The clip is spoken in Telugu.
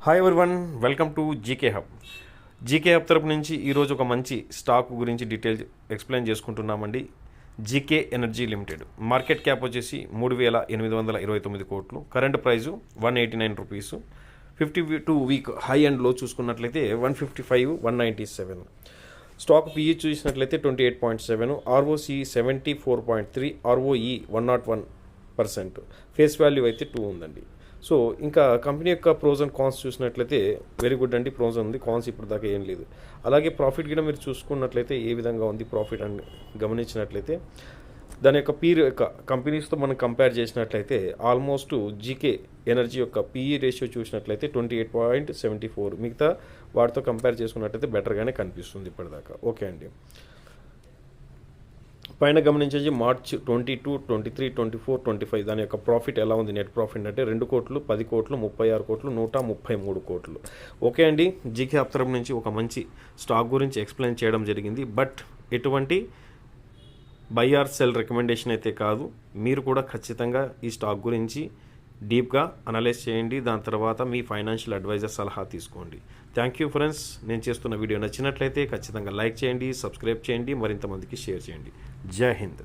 Hi everyone, welcome to GK hub. GK hub తరపు నుంచి ఈరోజు ఒక మంచి స్టాక్ గురించి డీటెయిల్ ఎక్స్ప్లెయిన్ చేసుకుంటున్నామండి. GK energy limited market cap వచ్చేసి 3,829 కోట్లు, current price 189 rupees. 52 week high and low చూసుకున్నట్లయితే 155, 197. స్టాక్ పిఈ చూసినట్లయితే 28.7, ఆర్ఓసి 74.3, ఆర్ఓఈ 101%, ఫేస్ వాల్యూ అయితే 2 ఉందండి. సో ఇంకా కంపెనీ యొక్క ప్రోస్ అండ్ కాన్స్ చూసినట్లయితే వెరీ గుడ్ అండి. ప్రోస్ ఉంది, కాన్స్ ఇప్పుడు దాకా ఏం లేదు. అలాగే ప్రాఫిట్ కూడా మీరు చూసుకున్నట్లయితే ఏ విధంగా ఉంది ప్రాఫిట్ అని గమనించినట్లయితే దాని యొక్క పీర్ యొక్క కంపెనీస్తో మనం కంపేర్ చేసినట్లయితే ఆల్మోస్ట్ జీకే ఎనర్జీ యొక్క పీఈ రేషియో చూసినట్లయితే 28.74, మిగతా వాటితో కంపేర్ చేసుకున్నట్లయితే బెటర్గానే కనిపిస్తుంది ఇప్పటిదాకా. ఓకే అండి. పైన గమనించేసి మార్చ్ 22, 23, 24, 25 దాని యొక్క ప్రాఫిట్ ఎలా ఉంది. నెట్ ప్రాఫిట్ అంటే 2 కోట్లు, 10 కోట్లు, 36 కోట్లు, 133 కోట్లు. ఓకే అండి. జీకే హబ్ తరపు నుంచి ఒక మంచి స్టాక్ గురించి ఎక్స్ప్లెయిన్ చేయడం జరిగింది. బట్ ఎటువంటి బై ఆర్ సెల్ రికమెండేషన్ అయితే కాదు. మీరు కూడా ఖచ్చితంగా ఈ స్టాక్ గురించి డీప్గా అనలైజ్ చేయండి. దాని తర్వాత మీ ఫైనాన్షియల్ అడ్వైజర్ సలహా తీసుకోండి. Thank you friends. నేను చేస్తున్న వీడియో నచ్చినట్లయితే ఖచ్చితంగా లైక్ చేయండి, సబ్స్క్రైబ్ చేయండి, మరింత మందికి షేర్ చేయండి. జై హింద్.